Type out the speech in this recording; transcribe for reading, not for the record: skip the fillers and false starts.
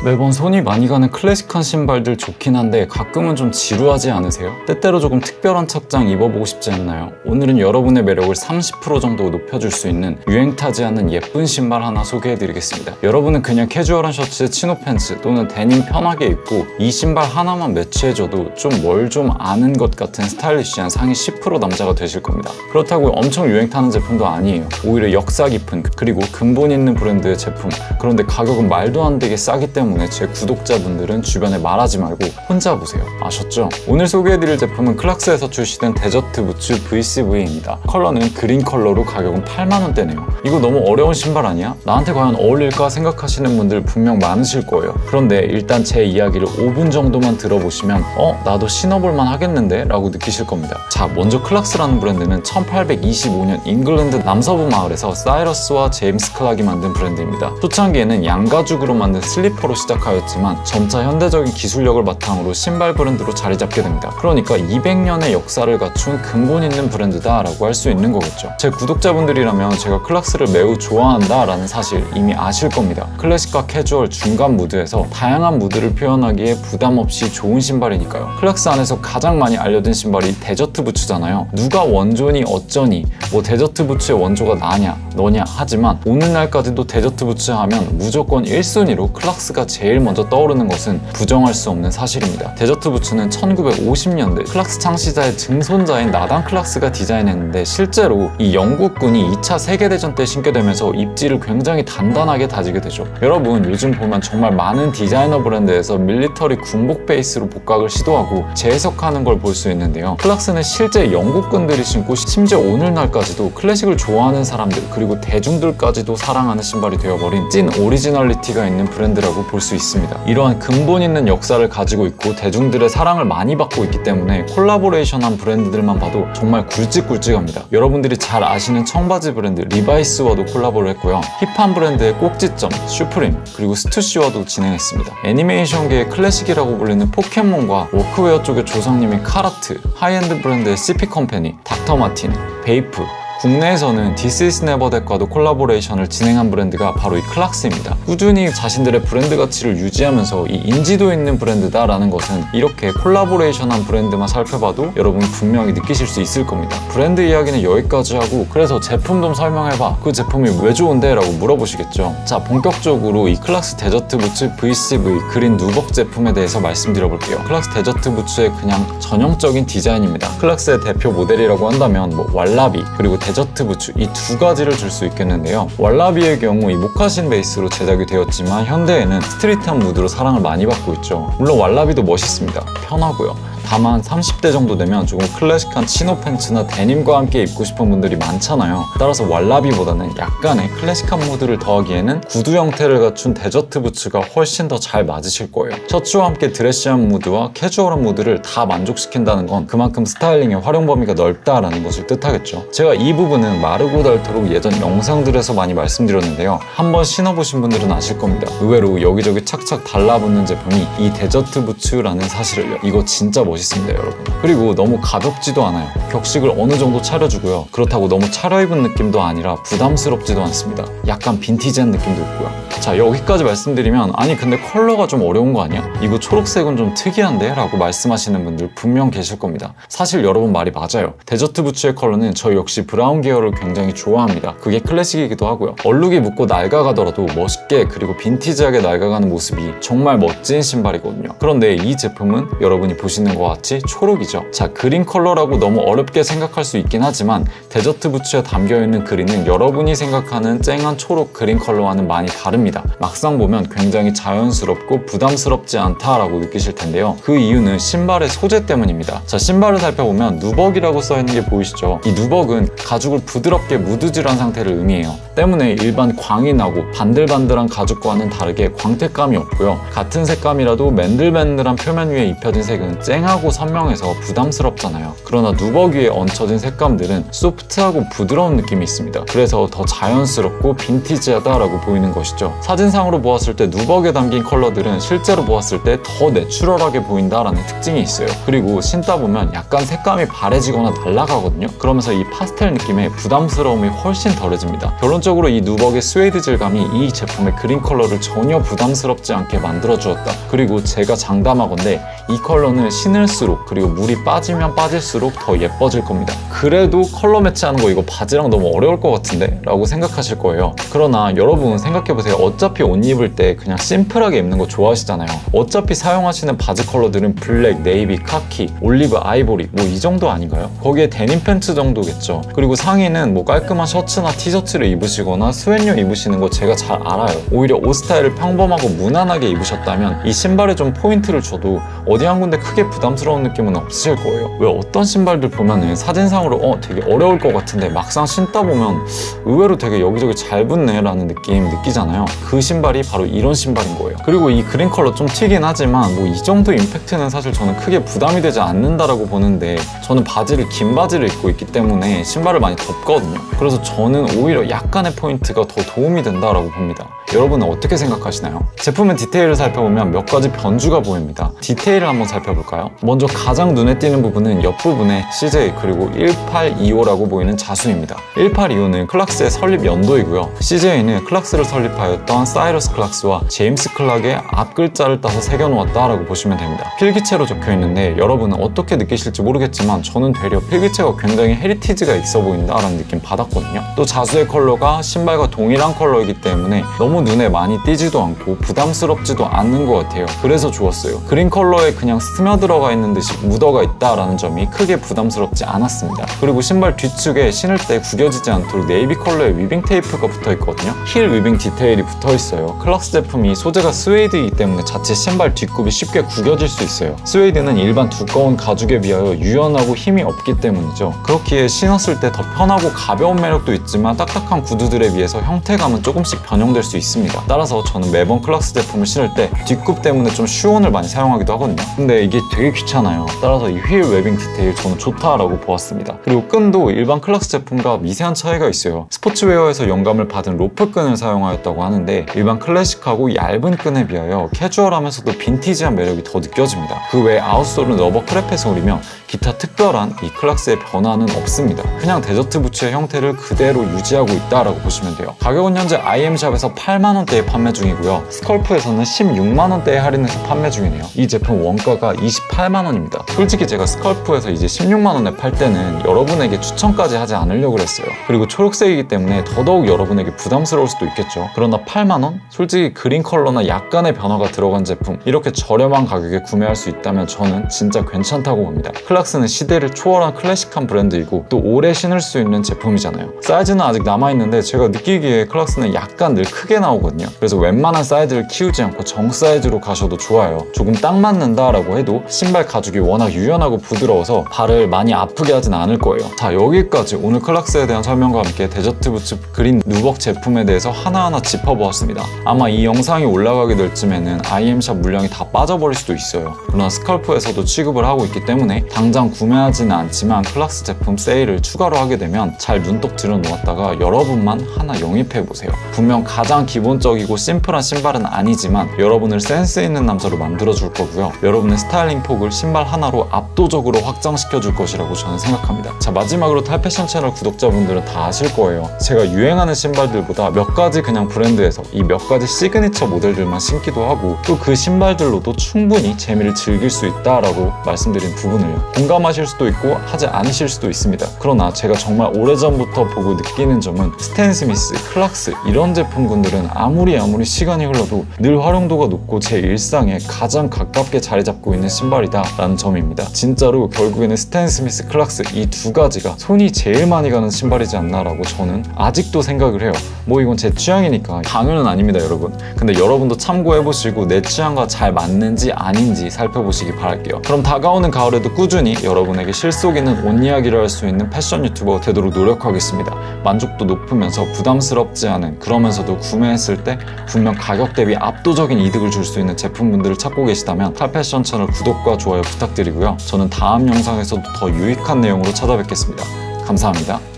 매번 손이 많이 가는 클래식한 신발들 좋긴 한데 가끔은 좀 지루하지 않으세요? 때때로 조금 특별한 착장 입어보고 싶지 않나요? 오늘은 여러분의 매력을 30% 정도 높여줄 수 있는 유행 타지 않는 예쁜 신발 하나 소개해드리겠습니다. 여러분은 그냥 캐주얼한 셔츠에 치노 팬츠 또는 데님 편하게 입고 이 신발 하나만 매치해줘도 좀 뭘 좀 아는 것 같은 스타일리시한 상위 10% 남자가 되실 겁니다. 그렇다고 엄청 유행 타는 제품도 아니에요. 오히려 역사 깊은 그리고 근본 있는 브랜드의 제품, 그런데 가격은 말도 안 되게 싸기 때문에 제 구독자분들은 주변에 말하지 말고 혼자 보세요. 아셨죠? 오늘 소개해드릴 제품은 클락스에서 출시된 데저트 부츠 VCV입니다. 컬러는 그린 컬러로 가격은 8만원대네요. 이거 너무 어려운 신발 아니야? 나한테 과연 어울릴까 생각하시는 분들 분명 많으실 거예요. 그런데 일단 제 이야기를 5분 정도만 들어보시면 나도 신어볼만 하겠는데? 라고 느끼실 겁니다. 자, 먼저 클락스라는 브랜드는 1825년 잉글랜드 남서부 마을에서 사이러스와 제임스 클락이 만든 브랜드입니다. 초창기에는 양가죽으로 만든 슬리퍼로 시작하였지만 점차 현대적인 기술력을 바탕으로 신발 브랜드로 자리 잡게 됩니다. 그러니까 200년의 역사를 갖춘 근본 있는 브랜드다 라고 할 수 있는 거겠죠. 제 구독자분들이라면 제가 클락스를 매우 좋아한다 라는 사실 이미 아실 겁니다. 클래식과 캐주얼 중간 무드에서 다양한 무드를 표현하기에 부담 없이 좋은 신발이니까요. 클락스 안에서 가장 많이 알려진 신발이 데저트 부츠잖아요. 누가 원조니 어쩌니 뭐 데저트 부츠의 원조가 나냐 너냐 하지만 오늘날까지도 데저트 부츠 하면 무조건 1순위로 클락스가 제일 먼저 떠오르는 것은 부정할 수 없는 사실입니다. 데저트 부츠는 1950년대 클락스 창시자의 증손자인 나단 클락스가 디자인했는데 실제로 이 영국군이 2차 세계대전 때 신게 되면서 입지를 굉장히 단단하게 다지게 되죠. 여러분 요즘 보면 정말 많은 디자이너 브랜드에서 밀리터리 군복 베이스로 복각을 시도하고 재해석하는 걸 볼 수 있는데요. 클락스는 실제 영국군들이 신고 심지어 오늘날까지도 클래식을 좋아하는 사람들 그리고 대중들까지도 사랑하는 신발이 되어버린 찐 오리지널리티가 있는 브랜드라고 볼 수 있습니다. 이러한 근본 있는 역사를 가지고 있고 대중들의 사랑을 많이 받고 있기 때문에 콜라보레이션한 브랜드들만 봐도 정말 굵직굵직합니다. 여러분들이 잘 아시는 청바지 브랜드 리바이스와도 콜라보를 했고요. 힙한 브랜드의 꼭지점, 슈프림, 그리고 스투시와도 진행했습니다. 애니메이션계의 클래식이라고 불리는 포켓몬과 워크웨어 쪽의 조상님인 카라트, 하이엔드 브랜드의 CP 컴퍼니, 닥터 마틴, 베이프, 국내에서는 This is Never That과도 콜라보레이션을 진행한 브랜드가 바로 이 클락스입니다. 꾸준히 자신들의 브랜드 가치를 유지하면서 이 인지도 있는 브랜드다라는 것은 이렇게 콜라보레이션한 브랜드만 살펴봐도 여러분 분명히 느끼실 수 있을 겁니다. 브랜드 이야기는 여기까지 하고 그래서 제품 좀 설명해봐. 그 제품이 왜 좋은데? 라고 물어보시겠죠. 자, 본격적으로 이 클락스 데저트 부츠 VCV 그린 누벅 제품에 대해서 말씀드려볼게요. 클락스 데저트 부츠의 그냥 전형적인 디자인입니다. 클락스의 대표 모델이라고 한다면 뭐 왈라비 그리고 데저트 부츠 이 두 가지를 줄 수 있겠는데요. 왈라비의 경우 이 모카신 베이스로 제작이 되었지만 현대에는 스트릿한 무드로 사랑을 많이 받고 있죠. 물론 왈라비도 멋있습니다. 편하고요. 다만 30대 정도 되면 조금 클래식한 치노 팬츠나 데님과 함께 입고 싶은 분들이 많잖아요. 따라서 왈라비보다는 약간의 클래식한 무드를 더하기에는 구두 형태를 갖춘 데저트 부츠가 훨씬 더 잘 맞으실 거예요. 셔츠와 함께 드레시한 무드와 캐주얼한 무드를 다 만족시킨다는 건 그만큼 스타일링의 활용 범위가 넓다라는 것을 뜻하겠죠. 제가 이 부분은 마르고 닳도록 예전 영상들에서 많이 말씀드렸는데요. 한번 신어보신 분들은 아실 겁니다. 의외로 여기저기 착착 달라붙는 제품이 이 데저트 부츠라는 사실을요. 이거 진짜 멋있습니다, 여러분. 그리고 너무 가볍지도 않아요. 격식을 어느 정도 차려주고요. 그렇다고 너무 차려입은 느낌도 아니라 부담스럽지도 않습니다. 약간 빈티지한 느낌도 있고요. 자, 여기까지 말씀드리면 아니 근데 컬러가 좀 어려운 거 아니야? 이거 초록색은 좀 특이한데? 라고 말씀하시는 분들 분명 계실 겁니다. 사실 여러분 말이 맞아요. 데저트 부츠의 컬러는 저 역시 브라운 계열을 굉장히 좋아합니다. 그게 클래식이기도 하고요. 얼룩이 묻고 낡아가더라도 멋있게 그리고 빈티지하게 낡아가는 모습이 정말 멋진 신발이거든요. 그런데 이 제품은 여러분이 보시는 것 같이 초록이죠. 자, 그린 컬러라고 너무 어렵게 생각할 수 있긴 하지만 데저트 부츠에 담겨있는 그린은 여러분이 생각하는 쨍한 초록 그린 컬러와는 많이 다릅니다. 막상 보면 굉장히 자연스럽고 부담스럽지 않다라고 느끼실 텐데요. 그 이유는 신발의 소재 때문입니다. 자, 신발을 살펴보면 누벅이라고 써있는 게 보이시죠? 이 누벅은 가죽을 부드럽게 무드질한 상태를 의미해요. 때문에 일반 광이 나고 반들반들한 가죽과는 다르게 광택감이 없고요. 같은 색감이라도 맨들맨들한 표면 위에 입혀진 색은 쨍하고 선명해서 부담스럽잖아요. 그러나 누벅 위에 얹혀진 색감들은 소프트하고 부드러운 느낌이 있습니다. 그래서 더 자연스럽고 빈티지하다라고 보이는 것이죠. 사진상으로 보았을 때 누벅에 담긴 컬러들은 실제로 보았을 때 더 내추럴하게 보인다라는 특징이 있어요. 그리고 신다 보면 약간 색감이 바래지거나 날아가거든요. 그러면서 이 파스텔 느낌의 부담스러움이 훨씬 덜해집니다. 결론적으로 기본적으로 이 누벅의 스웨이드 질감이 이 제품의 그린 컬러를 전혀 부담스럽지 않게 만들어주었다. 그리고 제가 장담하건대 이 컬러는 신을수록 그리고 물이 빠지면 빠질수록 더 예뻐질 겁니다. 그래도 컬러 매치하는 거 이거 바지랑 너무 어려울 것 같은데? 라고 생각하실 거예요. 그러나 여러분 생각해보세요. 어차피 옷 입을 때 그냥 심플하게 입는 거 좋아하시잖아요. 어차피 사용하시는 바지 컬러들은 블랙, 네이비, 카키, 올리브, 아이보리 뭐 이 정도 아닌가요? 거기에 데님 팬츠 정도겠죠. 그리고 상의는 뭐 깔끔한 셔츠나 티셔츠를 입으시거나 스웨터 입으시는 거 제가 잘 알아요. 오히려 옷 스타일을 평범하고 무난하게 입으셨다면 이 신발에 좀 포인트를 줘도 어디 한 군데 크게 부담스러운 느낌은 없으실 거예요. 왜 어떤 신발들 보면은 사진상으로 되게 어려울 것 같은데 막상 신다 보면 의외로 되게 여기저기 잘 붙네 라는 느낌 느끼잖아요. 그 신발이 바로 이런 신발인 거예요. 그리고 이 그린 컬러 좀 튀긴 하지만 뭐 이 정도 임팩트는 사실 저는 크게 부담이 되지 않는다라고 보는데, 저는 바지를 긴 바지를 입고 있기 때문에 신발을 많이 덮거든요. 그래서 저는 오히려 약간의 포인트가 더 도움이 된다라고 봅니다. 여러분은 어떻게 생각하시나요? 제품의 디테일을 살펴보면 몇 가지 변주가 보입니다. 디테일을 한번 살펴볼까요? 먼저 가장 눈에 띄는 부분은 옆부분에 CJ 그리고 1825라고 보이는 자수입니다. 1825는 클락스의 설립 연도이고요. CJ는 클락스를 설립하였던 사이러스 클락스와 제임스 클락의 앞 글자를 따서 새겨놓았다라고 보시면 됩니다. 필기체로 적혀있는데 여러분은 어떻게 느끼실지 모르겠지만 저는 되려 필기체가 굉장히 헤리티지가 있어 보인다라는 느낌 받았거든요. 또 자수의 컬러가 신발과 동일한 컬러이기 때문에 너무 눈에 많이 띄지도 않고 부담스럽지도 않는 것 같아요. 그래서 좋았어요. 그린 컬러에 그냥 스며들어가 있는 듯이 묻어가 있다라는 점이 크게 부담스럽지 않았습니다. 그리고 신발 뒤축에 신을 때 구겨지지 않도록 네이비 컬러의 위빙 테이프가 붙어 있거든요. 힐 위빙 디테일이 붙어 있어요. 클락스 제품이 소재가 스웨이드이기 때문에 자칫 신발 뒷굽이 쉽게 구겨질 수 있어요. 스웨이드는 일반 두꺼운 가죽에 비하여 유연하고 힘이 없기 때문이죠. 그렇기에 신었을 때 더 편하고 가벼운 매력도 있지만 딱딱한 구두들에 비해서 형태감은 조금씩 변형될 수 있습니다. 따라서 저는 매번 클락스 제품을 신을 때 뒷굽 때문에 좀 슈원을 많이 사용하기도 하거든요. 근데 이게 되게 귀찮아요. 따라서 이 휠 웨빙 디테일 저는 좋다라고 보았습니다. 그리고 끈도 일반 클락스 제품과 미세한 차이가 있어요. 스포츠웨어에서 영감을 받은 로프 끈을 사용하였다고 하는데 일반 클래식하고 얇은 끈에 비하여 캐주얼하면서도 빈티지한 매력이 더 느껴집니다. 그 외에 아웃솔은 러버 크레페 솔이며 기타 특별한 이 클락스의 변화는 없습니다. 그냥 데저트 부츠의 형태를 그대로 유지하고 있다라고 보시면 돼요. 가격은 현재 IM샵에서 8만원대에 판매 중이고요. 스컬프에서는 16만원대에 할인해서 판매 중이네요. 이 제품 원가가 28만원입니다. 솔직히 제가 스컬프에서 이제 16만원에 팔 때는 여러분에게 추천까지 하지 않으려고 했어요. 그리고 초록색이기 때문에 더더욱 여러분에게 부담스러울 수도 있겠죠. 그러나 8만원? 솔직히 그린 컬러나 약간의 변화가 들어간 제품, 이렇게 저렴한 가격에 구매할 수 있다면 저는 진짜 괜찮다고 봅니다. 클락스는 시대를 초월한 클래식한 브랜드이고 또 오래 신을 수 있는 제품이잖아요. 사이즈는 아직 남아있는데 제가 느끼기에 클락스는 약간 늘 크게 나오거든요. 그래서 웬만한 사이즈를 키우지 않고 정 사이즈로 가셔도 좋아요. 조금 딱 맞는다라고 해도 신발 가죽이 워낙 유연하고 부드러워서 발을 많이 아프게 하진 않을 거예요. 자, 여기까지 오늘 클락스에 대한 설명과 함께 데저트 부츠 그린 누벅 제품에 대해서 하나하나 짚어보았습니다. 아마 이 영상이 올라가게 될 쯤에는 IM샵 물량이 다 빠져버릴 수도 있어요. 그러나 스컬프에서도 취급을 하고 있기 때문에 당장 구매하지는 않지만 클락스 제품 세일을 추가로 하게 되면 잘 눈독 들여놓았다가 여러분만 하나 영입해보세요. 분명 가장 기본적이고 심플한 신발은 아니지만 여러분을 센스 있는 남자로 만들어줄 거고요. 여러분의 스타일링 폭을 신발 하나로 압도적으로 확장시켜줄 것이라고 저는 생각합니다. 자, 마지막으로 탈패션 채널 구독자분들은 다 아실 거예요. 제가 유행하는 신발들보다 몇 가지 그냥 브랜드에서 이 몇 가지 시그니처 모델들만 신기도 하고 또 그 신발들로도 충분히 재미를 즐길 수 있다라고 말씀드린 부분을요. 공감하실 수도 있고 하지 않으실 수도 있습니다. 그러나 제가 정말 오래전부터 보고 느끼는 점은 스탠 스미스, 클락스 이런 제품군들은 아무리 시간이 흘러도 늘 활용도가 높고 제 일상에 가장 가깝게 자리 잡고 있는 신발이다 라는 점입니다. 진짜로 결국에는 스탠 스미스, 클락스 이 두 가지가 손이 제일 많이 가는 신발이지 않나 라고 저는 아직도 생각을 해요. 뭐 이건 제 취향이니까 강요는 아닙니다, 여러분. 근데 여러분도 참고해보시고 내 취향과 잘 맞는지 아닌지 살펴보시기 바랄게요. 그럼 다가오는 가을에도 꾸준히 여러분에게 실속 있는 옷 이야기를 할 수 있는 패션 유튜버 되도록 노력하겠습니다. 만족도 높으면서 부담스럽지 않은, 그러면서도 구매했을 때 분명 가격 대비 압도적인 이득을 줄 수 있는 제품분들을 찾고 계시다면 탈패션 채널 구독과 좋아요 부탁드리고요. 저는 다음 영상에서도 더 유익한 내용으로 찾아뵙겠습니다. 감사합니다.